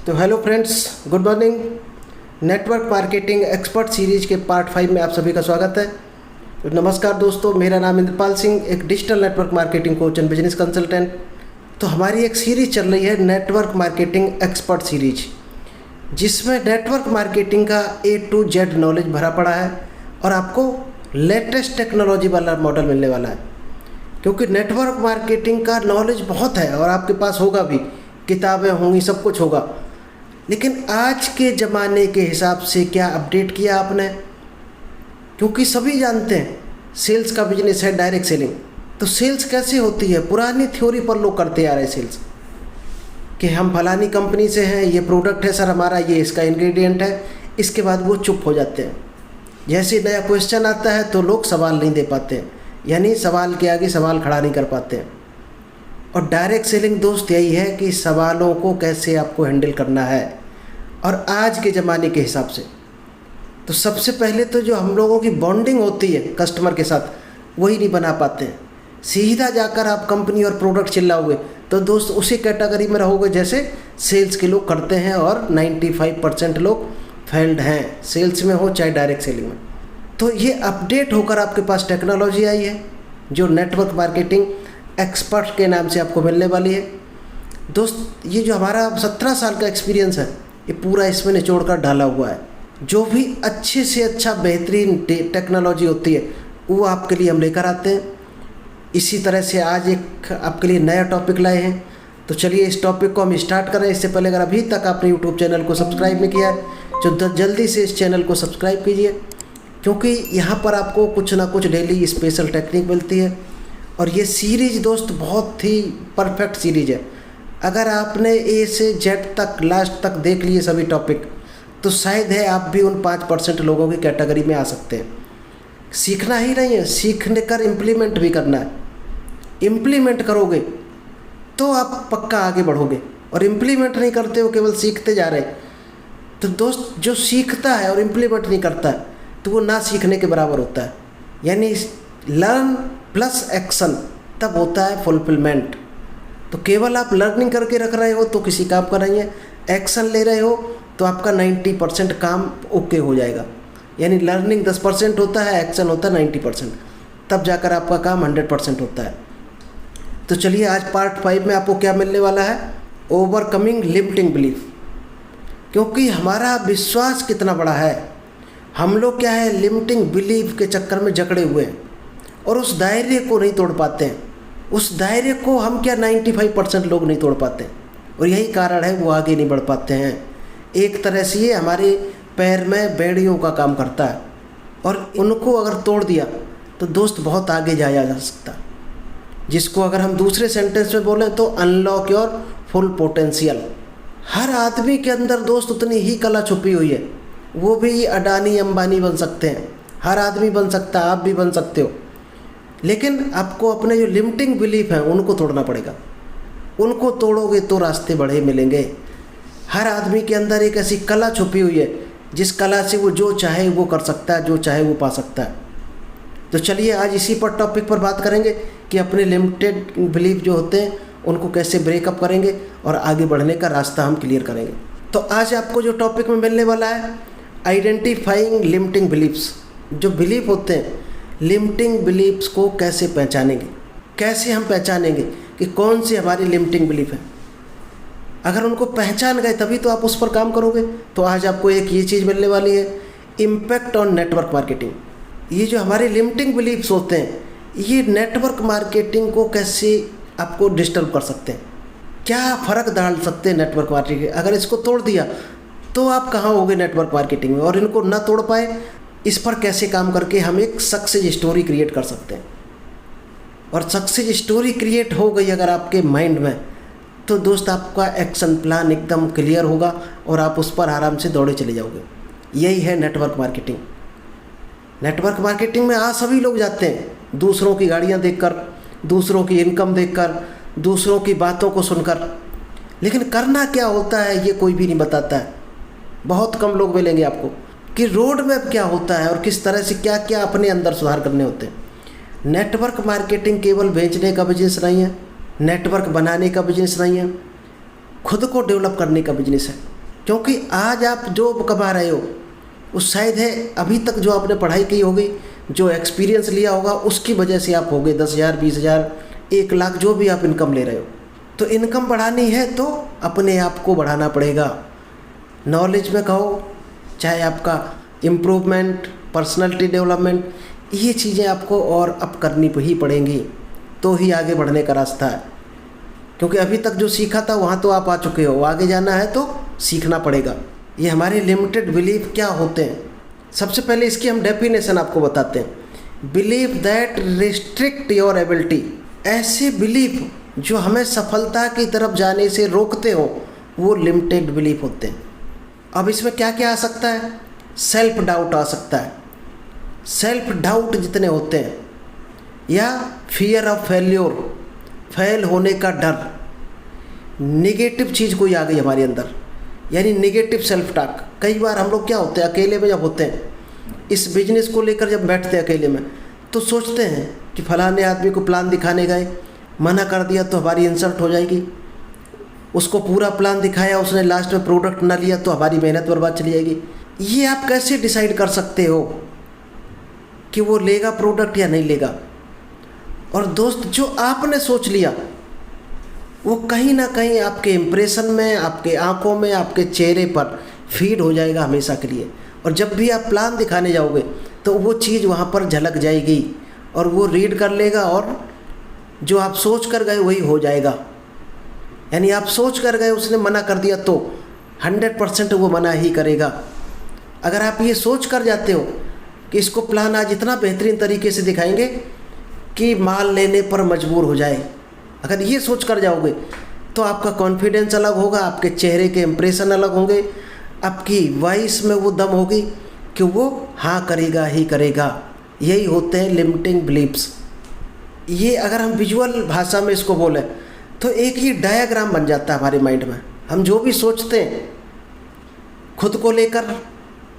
तो hello friends, good morning. Network marketing expert series के part 5 में आप सभी का स्वागत है। तो नमस्कार दोस्तों, मेरा नाम इंद्रपाल सिंह, एक digital network marketing coach and business consultant. तो हमारी एक सीरीज चल रही है नेटवर्क मार्केटिंग एक्सपर्ट सीरीज, जिसमें नेटवर्क मार्केटिंग का A to Z नॉलेज भरा पड़ा है और आपको लेटेस्ट टेक्नोलॉजी वाला मॉडल मिलने वाला है। क्योंकि नेटवर्क मार्केटिंग का नॉलेज बहुत है और आपके पास होगा भी, किताबें होंगी, सब कुछ होगा, लेकिन आज के ज़माने के हिसाब से क्या अपडेट किया आपने? क्योंकि सभी जानते हैं सेल्स का बिजनेस है, डायरेक्ट सेलिंग। तो सेल्स कैसे होती है? पुरानी थ्योरी पर लोग करते आ रहे सेल्स, कि हम फलानी कंपनी से हैं, ये प्रोडक्ट है सर हमारा, ये इसका इंग्रेडिएंट है। इसके बाद वो चुप हो जाते हैं। जैसे नया क्वेश्चन आता है तो लोग सवाल नहीं दे पाते हैं, यानी सवाल के आगे सवाल खड़ा नहीं कर पाते हैं। और डायरेक्ट सेलिंग दोस्त यही है कि सवालों को कैसे आपको हैंडल करना है और आज के ज़माने के हिसाब से। तो सबसे पहले तो जो हम लोगों की बॉन्डिंग होती है कस्टमर के साथ, वही नहीं बना पाते हैं। सीधा जाकर आप कंपनी और प्रोडक्ट चिल्लाओगे तो दोस्त उसी कैटेगरी में रहोगे जैसे सेल्स के लोग करते हैं, और 95% लोग फेल्ड हैं, सेल्स में हो चाहे डायरेक्ट सेलिंग में। तो ये अपडेट होकर आपके पास टेक्नोलॉजी आई है जो नेटवर्क मार्केटिंग एक्सपर्ट के नाम से आपको मिलने वाली है। दोस्त, ये जो हमारा 17 साल का एक्सपीरियंस है, ये पूरा इसमें निचोड़ कर डाला हुआ है। जो भी अच्छे से अच्छा बेहतरीन टेक्नोलॉजी होती है वो आपके लिए हम लेकर आते हैं। इसी तरह से आज एक आपके लिए नया टॉपिक लाए हैं। तो चलिए इस टॉपिक को हम स्टार्ट करें। इससे पहले अगर अभी तक आपने यूट्यूब चैनल को सब्सक्राइब नहीं किया है तो जल्दी से इस चैनल को सब्सक्राइब कीजिए, क्योंकि यहाँ पर आपको कुछ ना कुछ डेली स्पेशल टेक्निक मिलती है। और ये सीरीज़ दोस्त बहुत ही परफेक्ट सीरीज़ है। अगर आपने A से Z तक लास्ट तक देख लिए सभी टॉपिक, तो शायद है आप भी उन 5% लोगों की कैटेगरी में आ सकते हैं। सीखना ही नहीं है, सीखने कर इम्प्लीमेंट भी करना है। इम्प्लीमेंट करोगे तो आप पक्का आगे बढ़ोगे, और इम्प्लीमेंट नहीं करते हो, केवल सीखते जा रहे। तो दोस्त, जो सीखता है और इम्प्लीमेंट नहीं करता है तो वो ना सीखने के बराबर होता है। यानी लर्न प्लस एक्शन, तब होता है फुलफिलमेंट। तो केवल आप लर्निंग करके रख रहे हो तो किसी काम का नहीं है, एक्शन ले रहे हो तो आपका 90% काम ओके हो जाएगा। यानी लर्निंग 10% होता है, एक्शन होता है 90%, तब जाकर आपका काम 100% होता है। तो चलिए आज पार्ट 5 में आपको क्या मिलने वाला है? Overcoming limiting belief. क्योंकि हमारा विश्वास कितना बड़ा है, हम लोग क्या है लिमिटिंग बिलीफ के चक्कर में जकड़े हुए हैं और उस दायरे को नहीं तोड़ पाते हैं। उस दायरे को हम क्या 95% लोग नहीं तोड़ पाते, और यही कारण है वो आगे नहीं बढ़ पाते हैं। एक तरह से ये हमारे पैर में बेड़ियों का काम करता है, और उनको अगर तोड़ दिया तो दोस्त बहुत आगे जाया जा सकता है। जिसको अगर हम दूसरे सेंटेंस में बोलें तो अनलॉक योर फुल पोटेंशियल। हर आदमी के अंदर दोस्त उतनी ही कला छुपी हुई है। वो भी अडानी अंबानी बन सकते हैं, हर आदमी बन सकता है, आप भी बन सकते हो। लेकिन आपको अपने जो लिमिटिंग बिलीफ हैं उनको तोड़ना पड़ेगा। उनको तोड़ोगे तो रास्ते बड़े मिलेंगे। हर आदमी के अंदर एक ऐसी कला छुपी हुई है जिस कला से वो जो चाहे वो कर सकता है, जो चाहे वो पा सकता है। तो चलिए आज इसी पर टॉपिक पर बात करेंगे कि अपने लिमिटेड बिलीफ जो होते हैं उनको कैसे ब्रेकअप करेंगे और आगे बढ़ने का रास्ता हम क्लियर करेंगे। तो आज आपको जो टॉपिक में मिलने वाला है, आइडेंटिफाइंग लिमिटिंग बिलीफ्स। जो बिलीफ होते हैं, लिमिटिंग बिलीफ्स को कैसे पहचानेंगे, कैसे हम पहचानेंगे कि कौन सी हमारी लिमिटिंग बिलीफ है। अगर उनको पहचान गए तभी तो आप उस पर काम करोगे। तो आज आपको एक ये चीज़ मिलने वाली है, इम्पैक्ट ऑन नेटवर्क मार्केटिंग। ये जो हमारे लिमिटिंग बिलीफ्स होते हैं, ये नेटवर्क मार्केटिंग को कैसे आपको डिस्टर्ब कर सकते हैं, क्या फ़र्क डाल सकते हैं नेटवर्क मार्केटिंग। अगर इसको तोड़ दिया तो आप कहाँ होगे नेटवर्क मार्केटिंग में, और इनको ना तोड़ पाए, इस पर कैसे काम करके हम एक सक्सेस स्टोरी क्रिएट कर सकते हैं। और सक्सेस स्टोरी क्रिएट हो गई अगर आपके माइंड में, तो दोस्त आपका एक्शन प्लान एकदम क्लियर होगा और आप उस पर आराम से दौड़े चले जाओगे। यही है नेटवर्क मार्केटिंग। नेटवर्क मार्केटिंग में आज सभी लोग जाते हैं दूसरों की गाड़ियाँ देखकर, दूसरों की इनकम देखकर, दूसरों की बातों को सुनकर, लेकिन करना क्या होता है ये कोई भी नहीं बताता है। बहुत कम लोग मिलेंगे आपको कि रोड मैप क्या होता है और किस तरह से क्या क्या अपने अंदर सुधार करने होते हैं। नेटवर्क मार्केटिंग केवल बेचने का बिजनेस नहीं है, नेटवर्क बनाने का बिजनेस नहीं है, खुद को डेवलप करने का बिजनेस है। क्योंकि आज आप जो कमा रहे हो वो शायद है अभी तक जो आपने पढ़ाई की होगी, जो एक्सपीरियंस लिया होगा, उसकी वजह से आप हो गए 10,000, 20,000, 1 लाख, जो भी आप इनकम ले रहे हो। तो इनकम बढ़ानी है तो अपने आप को बढ़ाना पड़ेगा। नॉलेज में कहो, चाहे आपका इम्प्रूवमेंट, पर्सनालिटी डेवलपमेंट, ये चीज़ें आपको और अब करनी ही पड़ेंगी, तो ही आगे बढ़ने का रास्ता है। क्योंकि अभी तक जो सीखा था वहाँ तो आप आ चुके हो, आगे जाना है तो सीखना पड़ेगा। ये हमारे लिमिटेड बिलीफ क्या होते हैं, सबसे पहले इसकी हम डेफिनेशन आपको बताते हैं। Believe that restrict your ability. ऐसे बिलीफ जो हमें सफलता की तरफ जाने से रोकते हो वो लिमिटेड बिलीफ होते हैं। अब इसमें क्या क्या आ सकता है? सेल्फ डाउट आ सकता है। सेल्फ डाउट जितने होते हैं, या फियर ऑफ फेल्योर, फेल होने का डर, नेगेटिव चीज़ कोई आ गई हमारे अंदर, यानी नेगेटिव सेल्फ टॉक। कई बार हम लोग क्या होते हैं, अकेले में जब होते हैं, इस बिजनेस को लेकर जब बैठते हैं अकेले में, तो सोचते हैं कि फलाने आदमी को प्लान दिखाने गए, मना कर दिया तो हमारी इंसल्ट हो जाएगी, उसको पूरा प्लान दिखाया, उसने लास्ट में प्रोडक्ट ना लिया तो हमारी मेहनत बर्बाद चली जाएगी। ये आप कैसे डिसाइड कर सकते हो कि वो लेगा प्रोडक्ट या नहीं लेगा? और दोस्त, जो आपने सोच लिया वो कहीं ना कहीं आपके इम्प्रेशन में, आपके आंखों में, आपके चेहरे पर फीड हो जाएगा हमेशा के लिए। और जब भी आप प्लान दिखाने जाओगे तो वो चीज़ वहाँ पर झलक जाएगी और वो रीड कर लेगा, और जो आप सोच कर गए वही हो जाएगा। यानी आप सोच कर गए, उसने मना कर दिया तो 100% वो मना ही करेगा। अगर आप ये सोच कर जाते हो कि इसको प्लान आज इतना बेहतरीन तरीके से दिखाएंगे कि माल लेने पर मजबूर हो जाए, अगर ये सोच कर जाओगे तो आपका कॉन्फिडेंस अलग होगा, आपके चेहरे के इंप्रेशन अलग होंगे, आपकी वॉइस में वो दम होगी कि वो हाँ करेगा ही करेगा। यही होते हैं लिमिटिंग बिलीफ्स। ये अगर हम विजुअल भाषा में इसको बोलें तो एक ही डायग्राम बन जाता है हमारे माइंड में। हम जो भी सोचते हैं खुद को लेकर,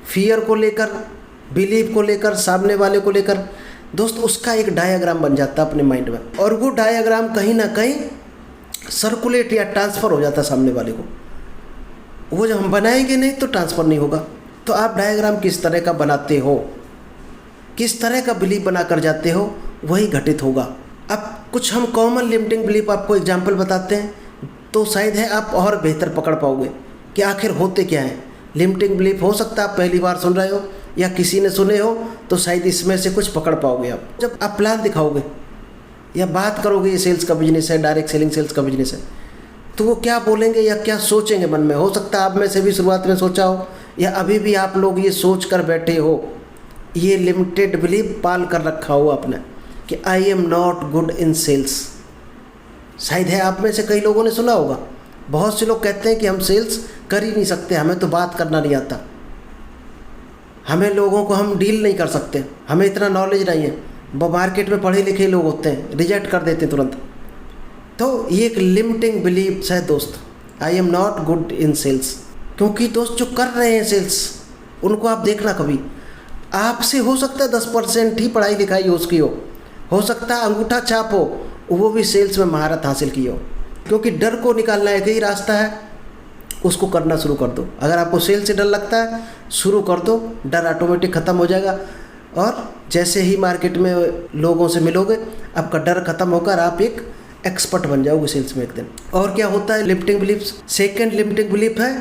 फियर को लेकर, बिलीव को लेकर, सामने वाले को लेकर, दोस्त उसका एक डायग्राम बन जाता है अपने माइंड में, और वो डायग्राम कहीं ना कहीं सर्कुलेट या ट्रांसफ़र हो जाता है सामने वाले को। वो जब हम बनाएंगे नहीं तो ट्रांसफ़र नहीं होगा। तो आप डायग्राम किस तरह का बनाते हो, किस तरह का बिलीफ बना कर जाते हो, वही घटित होगा। अब कुछ हम कॉमन लिमिटिंग बिलीफ आपको एग्जाम्पल बताते हैं, तो शायद है आप और बेहतर पकड़ पाओगे कि आखिर होते क्या हैं। लिमिटिंग बिलीफ हो सकता है आप पहली बार सुन रहे हो या किसी ने सुने हो, तो शायद इसमें से कुछ पकड़ पाओगे आप। जब आप प्लान दिखाओगे या बात करोगे, ये सेल्स का बिजनेस है, डायरेक्ट सेलिंग सेल्स का बिजनेस है, तो वो क्या बोलेंगे या क्या सोचेंगे मन में। हो सकता है आप में से भी शुरुआत में सोचा हो, या अभी भी आप लोग ये सोच कर बैठे हो, ये लिमिटेड बिलीफ पाल कर रखा हो आपने कि I am not good in sales. शायद है आप में से कई लोगों ने सुना होगा, बहुत से लोग कहते हैं कि हम सेल्स कर ही नहीं सकते, हमें तो बात करना नहीं आता, हमें लोगों को हम डील नहीं कर सकते, हमें इतना नॉलेज नहीं है। वो मार्केट में पढ़े लिखे लोग होते हैं, रिजेक्ट कर देते हैं तुरंत। तो ये एक लिमिटिंग बिलीफ है दोस्त, I am not good in sales. क्योंकि दोस्त जो कर रहे हैं सेल्स, उनको आप देखना, कभी आपसे हो सकता है 10% ही पढ़ाई लिखाई हो उसकी हो सकता है अंगूठा छाप हो, वो भी सेल्स में महारत हासिल की हो। क्योंकि डर को निकालना एक ही रास्ता है, उसको करना शुरू कर दो। अगर आपको सेल से डर लगता है, शुरू कर दो, डर ऑटोमेटिक ख़त्म हो जाएगा। और जैसे ही मार्केट में लोगों से मिलोगे, आपका डर ख़त्म होकर आप एक एक्सपर्ट बन जाओगे सेल्स में एक दिन। और क्या होता है limiting beliefs? Second limiting belief है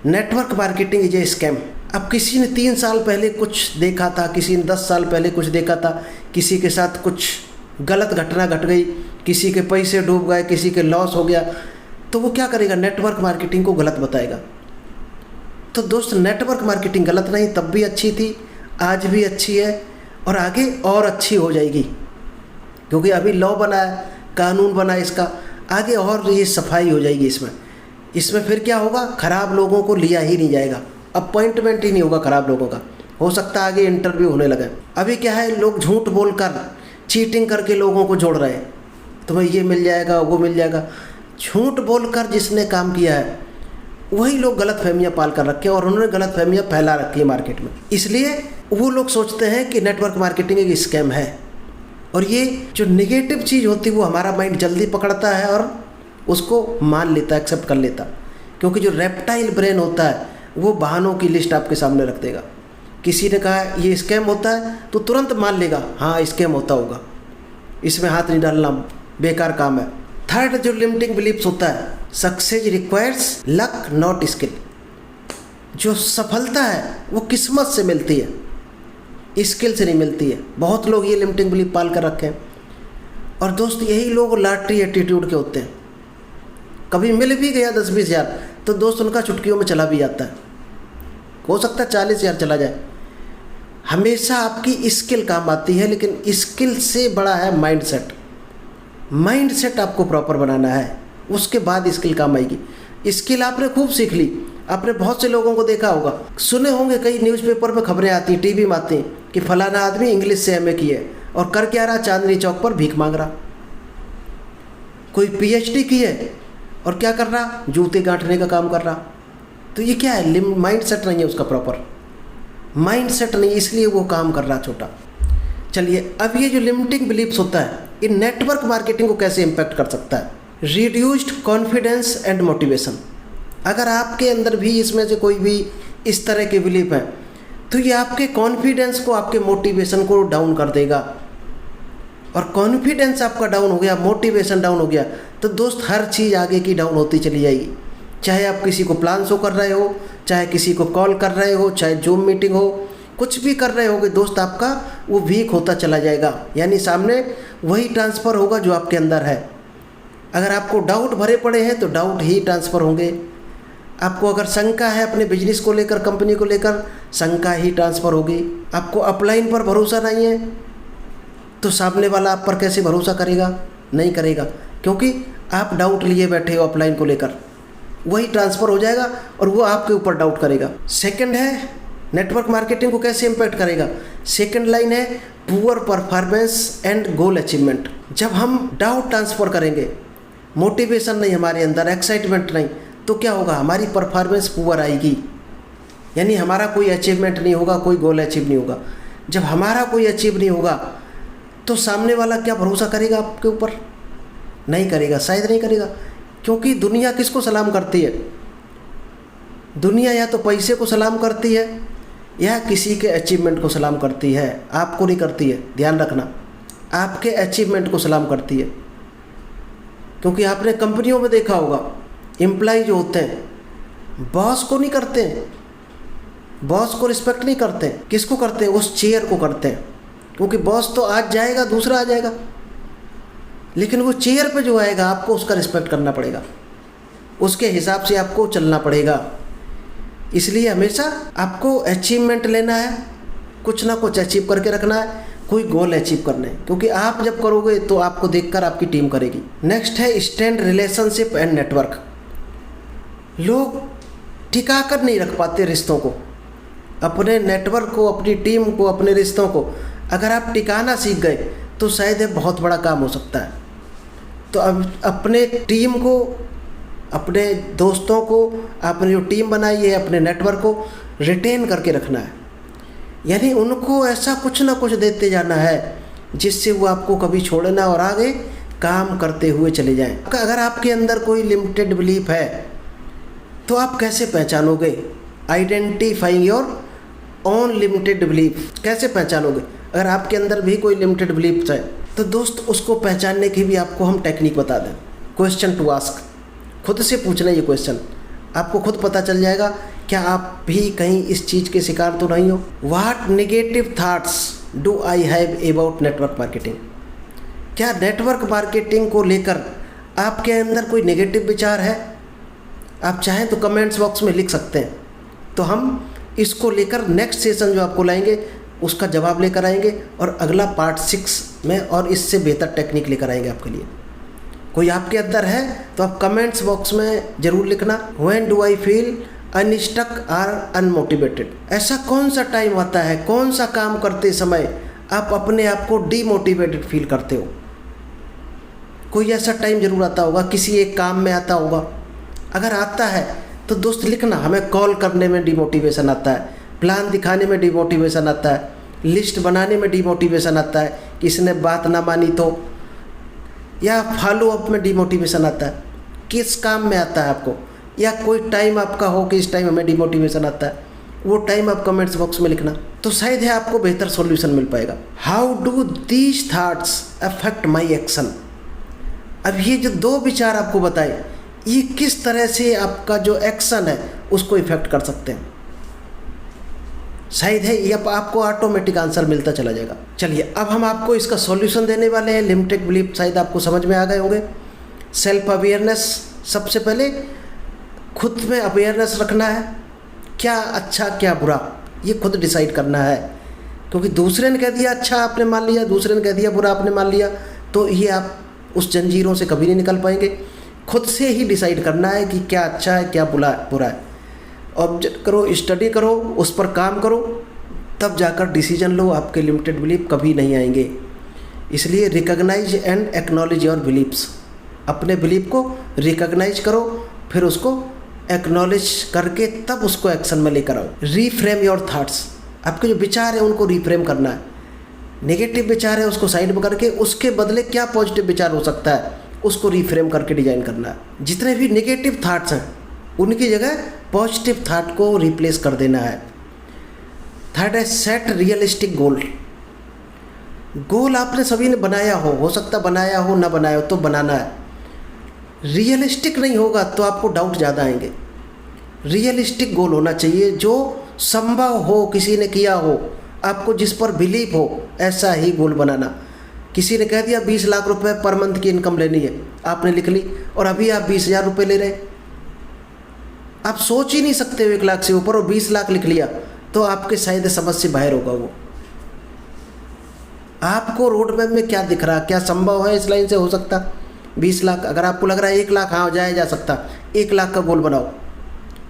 network marketing is a scam. अब किसी ने 3 साल पहले कुछ देखा था, किसी ने 10 साल पहले कुछ देखा था, किसी के साथ कुछ गलत घटना घट गई, किसी के पैसे डूब गए, किसी के लॉस हो गया, तो वो क्या करेगा? नेटवर्क मार्केटिंग को गलत बताएगा। तो दोस्त, नेटवर्क मार्केटिंग गलत नहीं, तब भी अच्छी थी, आज भी अच्छी है, और आगे और अच्छी हो जाएगी। क्योंकि अभी लॉ बना है, कानून बना है इसका, आगे और ये सफाई हो जाएगी इसमें फिर क्या होगा? ख़राब लोगों को लिया ही नहीं जाएगा, अपॉइंटमेंट ही नहीं होगा ख़राब लोगों का। हो सकता है आगे इंटरव्यू होने लगे। अभी क्या है, लोग झूठ बोलकर, चीटिंग करके लोगों को जोड़ रहे हैं, तुम्हें ये मिल जाएगा, वो मिल जाएगा। झूठ बोलकर जिसने काम किया है वही लोग गलत फहमियाँ पाल कर रखे हैं, और उन्होंने गलत फहमियाँ फैला रखी है मार्केट में। इसलिए वो लोग सोचते हैं कि नेटवर्क मार्केटिंग एक स्कैम है। और ये जो नेगेटिव चीज़ होती है वो हमारा माइंड जल्दी पकड़ता है और उसको मान लेता है, एक्सेप्ट कर लेता। क्योंकि जो रेप्टाइल ब्रेन होता है वो बहानों की लिस्ट आपके सामने रख देगा। किसी ने कहा ये स्कैम होता है तो तुरंत मान लेगा हाँ स्कैम होता होगा, इसमें हाथ नहीं डालना, बेकार काम है। थर्ड जो लिमिटिंग बिलीफ्स होता है, success requires luck not skill. जो सफलता है वो किस्मत से मिलती है, स्किल से नहीं मिलती है। बहुत लोग ये लिमिटिंग बिलीफ पाल कर रखे हैं। और दोस्त यही लोग लॉटरी एटीट्यूड के होते हैं। कभी मिल भी गया 10-20 हज़ार तो दोस्त उनका चुटकियों में चला भी जाता है, हो सकता है 40 हज़ार चला जाए। हमेशा आपकी स्किल काम आती है, लेकिन स्किल से बड़ा है माइंडसेट। माइंडसेट आपको प्रॉपर बनाना है, उसके बाद स्किल काम आएगी। स्किल आपने खूब सीख ली, आपने बहुत से लोगों को देखा होगा, सुने होंगे, कई न्यूज़पेपर में खबरें आती, टीवी में आती कि फलाना आदमी इंग्लिश से एमए की है और कर क्या रहा, चांदनी चौक पर भीख मांग रहा। कोई पीएचडी की है और क्या कर रहा, जूते गांठने का काम कर रहा। तो ये क्या है, माइंडसेट नहीं है उसका, प्रॉपर माइंडसेट नहीं, इसलिए वो काम कर रहा छोटा। चलिए, अब ये जो लिमिटिंग बिलीफ्स होता है ये नेटवर्क मार्केटिंग को कैसे इम्पैक्ट कर सकता है। Reduced confidence and motivation. अगर आपके अंदर भी इसमें से कोई भी इस तरह के बिलीफ है तो ये आपके कॉन्फिडेंस को, आपके मोटिवेशन को डाउन कर देगा। और कॉन्फिडेंस आपका डाउन हो गया, मोटिवेशन डाउन हो गया, तो दोस्त हर चीज़ आगे की डाउन होती चली जाएगी। चाहे आप किसी को प्लान शो कर रहे हो, चाहे किसी को कॉल कर रहे हो, चाहे जूम मीटिंग हो, कुछ भी कर रहे होगे दोस्त, आपका वो वीक होता चला जाएगा। यानी सामने वही ट्रांसफ़र होगा जो आपके अंदर है। अगर आपको डाउट भरे पड़े हैं तो डाउट ही ट्रांसफ़र होंगे। आपको अगर शंका है अपने बिजनेस को लेकर, कंपनी को लेकर, शंका ही ट्रांसफ़र होगी। आपको अपलाइन पर भरोसा नहीं है तो सामने वाला आप पर कैसे भरोसा करेगा, नहीं करेगा, क्योंकि आप डाउट लिए बैठे हो अपलाइन को लेकर। वही ट्रांसफ़र हो जाएगा और वो आपके ऊपर डाउट करेगा। सेकंड है नेटवर्क मार्केटिंग को कैसे इम्पैक्ट करेगा। सेकंड लाइन है poor performance and goal achievement. जब हम डाउट ट्रांसफ़र करेंगे, मोटिवेशन नहीं हमारे अंदर, एक्साइटमेंट नहीं, तो क्या होगा, हमारी परफॉर्मेंस पुअर आएगी। यानी हमारा कोई अचीवमेंट नहीं होगा, कोई गोल अचीव नहीं होगा। जब हमारा कोई अचीव नहीं होगा तो सामने वाला क्या भरोसा करेगा आपके ऊपर, नहीं करेगा, शायद नहीं करेगा। क्योंकि दुनिया किसको सलाम करती है, दुनिया या तो पैसे को सलाम करती है या किसी के अचीवमेंट को सलाम करती है। आपको नहीं करती है, ध्यान रखना, आपके अचीवमेंट को सलाम करती है। क्योंकि आपने कंपनियों में देखा होगा, एम्प्लॉय जो होते हैं बॉस को नहीं करते हैं, बॉस को रिस्पेक्ट नहीं करते हैं। किसको करते हैं, उस चेयर को करते हैं। क्योंकि बॉस तो आज जाएगा, दूसरा आ जाएगा, लेकिन वो चेयर पे जो आएगा आपको उसका रिस्पेक्ट करना पड़ेगा, उसके हिसाब से आपको चलना पड़ेगा। इसलिए हमेशा आपको अचीवमेंट लेना है, कुछ ना कुछ अचीव करके रखना है, कोई गोल अचीव करना है। क्योंकि आप जब करोगे तो आपको देखकर आपकी टीम करेगी। नेक्स्ट है स्टैंड रिलेशनशिप एंड नेटवर्क। लोग टिका कर नहीं रख पाते रिश्तों को, अपने नेटवर्क को, अपनी टीम को, अपने रिश्तों को। अगर आप टिकाना सीख गए तो शायद ये बहुत बड़ा काम हो सकता है। तो अब अपने टीम को, अपने दोस्तों को, आपने जो टीम बनाई है, अपने नेटवर्क को रिटेन करके रखना है। यानी उनको ऐसा कुछ ना कुछ देते जाना है जिससे वो आपको कभी छोड़े ना और आगे काम करते हुए चले जाएं। अगर आपके अंदर कोई लिमिटेड बिलीफ है तो आप कैसे पहचानोगे, identifying your own limited belief, कैसे पहचानोगे। अगर आपके अंदर भी कोई लिमिटेड बिलीफ है तो दोस्त उसको पहचानने की भी आपको हम टेक्निक बता दें। क्वेश्चन टू आस्क, खुद से पूछना ये क्वेश्चन, आपको खुद पता चल जाएगा क्या आप भी कहीं इस चीज़ के शिकार तो नहीं हो। What negative thoughts do I have about network marketing. क्या नेटवर्क मार्केटिंग को लेकर आपके अंदर कोई नेगेटिव विचार है। आप चाहें तो कमेंट्स बॉक्स में लिख सकते हैं, तो हम इसको लेकर नेक्स्ट सेशन जो आपको लाएंगे उसका जवाब लेकर आएंगे और अगला पार्ट 6 में और इससे बेहतर टेक्निक लेकर आएंगे आपके लिए। कोई आपके अंदर है तो आप कमेंट्स बॉक्स में ज़रूर लिखना, when do I feel unstuck or unmotivated. ऐसा कौन सा टाइम आता है, कौन सा काम करते समय आप अपने आप को डीमोटिवेटेड फील करते हो। कोई ऐसा टाइम ज़रूर आता होगा, किसी एक काम में आता होगा। अगर आता है तो दोस्त लिखना, हमें कॉल करने में डिमोटिवेशन आता है, प्लान दिखाने में डिमोटिवेशन आता है, लिस्ट बनाने में डिमोटिवेशन आता है, किसी ने बात ना मानी तो, या फॉलो अप में डिमोटिवेशन आता है। किस काम में आता है आपको, या कोई टाइम आपका हो कि इस टाइम हमें डिमोटिवेशन आता है, वो टाइम आप कमेंट्स बॉक्स में लिखना, तो शायद है आपको बेहतर सॉल्यूशन मिल पाएगा। How do these thoughts affect my action. अब ये जो 2 विचार आपको बताए, ये किस तरह से आपका जो एक्शन है उसको इफेक्ट कर सकते हैं। शायद है ये आपको ऑटोमेटिक आंसर मिलता चला जाएगा। चलिए अब हम आपको इसका सॉल्यूशन देने वाले हैं। लिमिटेड बिलीफ शायद आपको समझ में आ गए होंगे। सेल्फ अवेयरनेस, सबसे पहले खुद में अवेयरनेस रखना है, क्या अच्छा क्या बुरा ये खुद डिसाइड करना है, क्योंकि दूसरे ने कह दिया अच्छा आपने मान लिया, दूसरे ने कह दिया बुरा आपने मान लिया, तो ये आप उस जंजीरों से कभी नहीं निकल पाएंगे। खुद से ही डिसाइड करना है कि क्या अच्छा है क्या बुरा है। ऑब्जर्व करो, स्टडी करो, उस पर काम करो, तब जाकर डिसीजन लो। आपके लिमिटेड बिलीफ कभी नहीं आएंगे। इसलिए recognise and acknowledge your beliefs. अपने बिलीफ को रिकॉग्नाइज करो, फिर उसको एक्नॉलेज करके तब उसको एक्शन में लेकर आओ। Reframe your thoughts. आपके जो विचार है उनको रीफ्रेम करना है। नेगेटिव विचार है उसको साइड में करके उसके बदले क्या पॉजिटिव विचार हो सकता है उसको रीफ्रेम करके डिजाइन करना है। जितने भी नेगेटिव थॉट्स हैं उनकी जगह पॉजिटिव थॉट को रिप्लेस कर देना है। थर्ड है सेट रियलिस्टिक गोल। गोल आपने सभी ने बनाया हो सकता बनाया हो ना बनाया हो, तो बनाना है। रियलिस्टिक नहीं होगा तो आपको डाउट ज़्यादा आएंगे। रियलिस्टिक गोल होना चाहिए, जो संभव हो, किसी ने किया हो, आपको जिस पर बिलीव हो, ऐसा ही गोल बनाना। किसी ने कह दिया 20 लाख रुपए पर मंथ की इनकम लेनी है, आपने लिख ली और अभी आप 20,000 रुपये ले रहे। आप सोच ही नहीं सकते हो 1 लाख से ऊपर, और 20 लाख लिख लिया तो आपके शायद समझ से बाहर होगा वो। आपको रोड मैप में क्या दिख रहा, क्या संभव है इस लाइन से हो सकता 20 लाख। अगर आपको लग रहा है 1 लाख हाँ जाया जा सकता, 1 लाख का गोल बनाओ।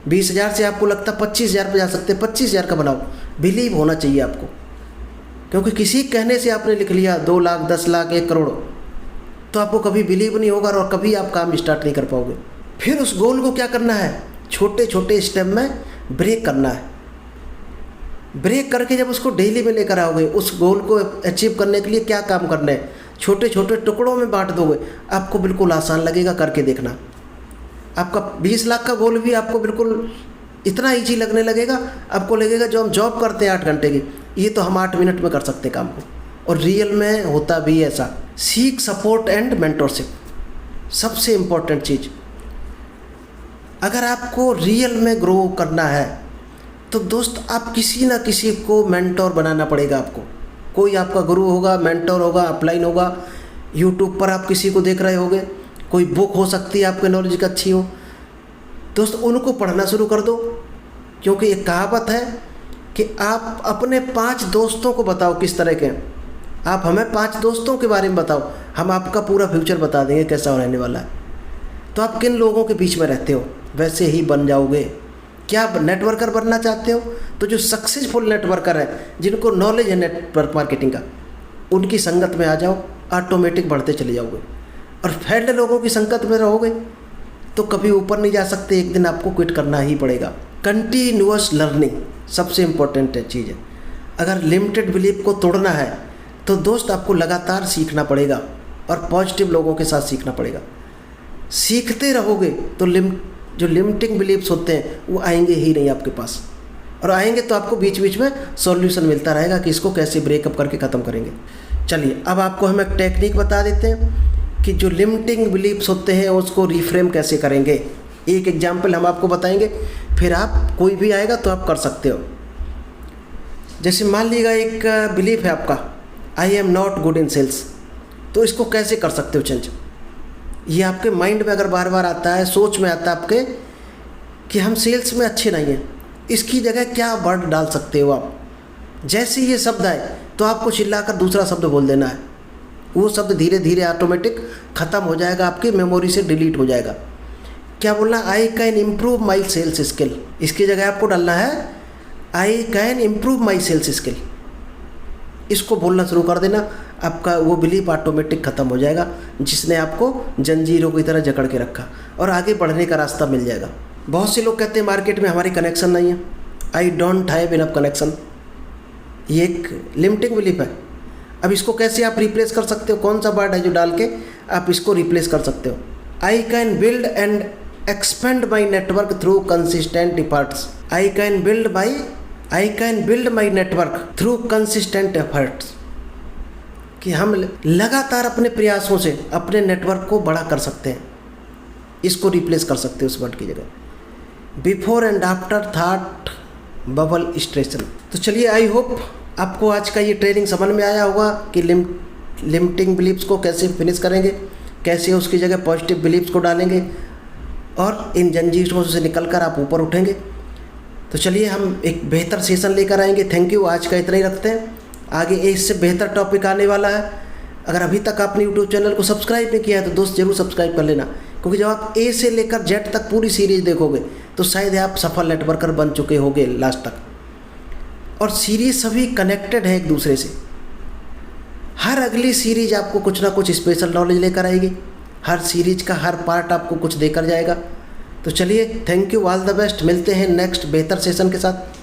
20,000 से आपको लगता 25,000 पे जा सकते, 25,000 का बनाओ। बिलीव होना चाहिए आपको, क्योंकि किसी कहने से आपने लिख लिया 2 लाख 10 लाख 1 करोड़, तो आपको कभी बिलीव नहीं होगा और कभी आप काम स्टार्ट नहीं कर पाओगे। फिर उस गोल को क्या करना है, छोटे छोटे स्टेप में ब्रेक करना है। ब्रेक करके जब उसको डेली में लेकर आओगे, उस गोल को अचीव करने के लिए क्या काम करना है, छोटे छोटे टुकड़ों में बांट दोगे, आपको बिल्कुल आसान लगेगा। करके देखना, आपका 20 लाख का गोल भी आपको बिल्कुल इतना ईजी लगने लगेगा। आपको लगेगा जो हम जॉब करते हैं 8 घंटे की, ये तो हम 8 मिनट में कर सकते हैं काम को। और रियल में होता भी ऐसा। सीक सपोर्ट एंड मेंटरशिप, सबसे इम्पोर्टेंट चीज़। अगर आपको रियल में ग्रो करना है तो दोस्त आप किसी ना किसी को मेंटोर बनाना पड़ेगा आपको। कोई आपका गुरु होगा, मेंटोर होगा, अपलाइन होगा। यूट्यूब पर आप किसी को देख रहे होगे, कोई बुक हो सकती है आपके नॉलेज की अच्छी हो, दोस्त उनको पढ़ना शुरू कर दो। क्योंकि एक कहावत है कि आप अपने 5 दोस्तों को बताओ किस तरह के हैं, आप हमें 5 दोस्तों के बारे में बताओ, हम आपका पूरा फ्यूचर बता देंगे कैसा रहने वाला है। तो आप किन लोगों के बीच में रहते हो वैसे ही बन जाओगे। क्या आप नेटवर्कर बनना चाहते हो, तो जो सक्सेसफुल नेटवर्कर है, जिनको नॉलेज है नेटवर्क मार्केटिंग का, उनकी संगत में आ जाओ, ऑटोमेटिक बढ़ते चले जाओगे। और फेल्ड लोगों की संगत में रहोगे तो कभी ऊपर नहीं जा सकते, एक दिन आपको क्विट करना ही पड़ेगा। कंटिन्यूअस लर्निंग सबसे इम्पोर्टेंट चीज़ है। अगर लिमिटेड बिलीफ को तोड़ना है तो दोस्त आपको लगातार सीखना पड़ेगा और पॉजिटिव लोगों के साथ सीखना पड़ेगा। सीखते रहोगे तो जो लिमिटिंग बिलीफ्स होते हैं वो आएंगे ही नहीं आपके पास, और आएंगे तो आपको बीच बीच में सॉल्यूशन मिलता रहेगा कि इसको कैसे ब्रेकअप करके ख़त्म करेंगे। चलिए अब आपको हम एक टेक्निक बता देते हैं कि जो लिमिटिंग बिलीफ्स होते हैं उसको रिफ्रेम कैसे करेंगे। एक एग्जाम्पल हम आपको बताएंगे, फिर आप कोई भी आएगा तो आप कर सकते हो। जैसे मान लीजिएगा एक बिलीफ है आपका, I am not good in sales, तो इसको कैसे कर सकते हो चेंज। ये आपके माइंड में अगर बार बार आता है, सोच में आता है आपके कि हम सेल्स में अच्छे नहीं हैं, इसकी जगह क्या वर्ड डाल सकते हो आप। जैसे ये शब्द आए तो आपको चिल्लाकर दूसरा शब्द बोल देना है। वो शब्द धीरे धीरे ऑटोमेटिक ख़त्म हो जाएगा, आपकी मेमोरी से डिलीट हो जाएगा। क्या बोलना, I can improve my sales skill. इसकी जगह आपको डालना है I can improve my sales skill. इसको बोलना शुरू कर देना, आपका वो बिलीफ ऑटोमेटिक ख़त्म हो जाएगा जिसने आपको जंजीरों की तरह जकड़ के रखा, और आगे बढ़ने का रास्ता मिल जाएगा। बहुत से लोग कहते हैं मार्केट में हमारी कनेक्शन नहीं है, I don't have enough connection. ये एक लिमिटिंग बिलीफ है। अब इसको कैसे आप रिप्लेस कर सकते हो, कौन सा वर्ड है जो डाल के आप इसको रिप्लेस कर सकते हो। I can build and expand my network through consistent efforts. I can build my network through consistent efforts. कि हम लगातार अपने प्रयासों से अपने नेटवर्क को बड़ा कर सकते हैं, इसको रिप्लेस कर सकते हैं उस वर्ड की जगह। Before and after thought bubble station. तो चलिए, आई होप आपको आज का ये ट्रेनिंग समझ में आया होगा कि लिमिटिंग बिलीव्स को कैसे फिनिश करेंगे, कैसे उसकी जगह पॉजिटिव बिलीव्स को डालेंगे और इन जंजीरों से निकलकर आप ऊपर उठेंगे। तो चलिए, हम एक बेहतर सेशन लेकर आएंगे। थैंक यू, आज का इतना ही रखते हैं। आगे इससे बेहतर टॉपिक आने वाला है। अगर अभी तक आपने यूट्यूब चैनल को सब्सक्राइब नहीं किया है तो दोस्त ज़रूर सब्सक्राइब कर लेना, क्योंकि जब आप ए से लेकर जेड तक पूरी सीरीज देखोगे तो शायद आप सफल नेटवर्कर बन चुके होगे लास्ट तक। और सीरीज सभी कनेक्टेड है एक दूसरे से। हर अगली सीरीज आपको कुछ ना कुछ स्पेशल नॉलेज लेकर आएगी, हर सीरीज का हर पार्ट आपको कुछ देकर जाएगा। तो चलिए, thank you, all the best. मिलते हैं नेक्स्ट बेहतर सेशन के साथ।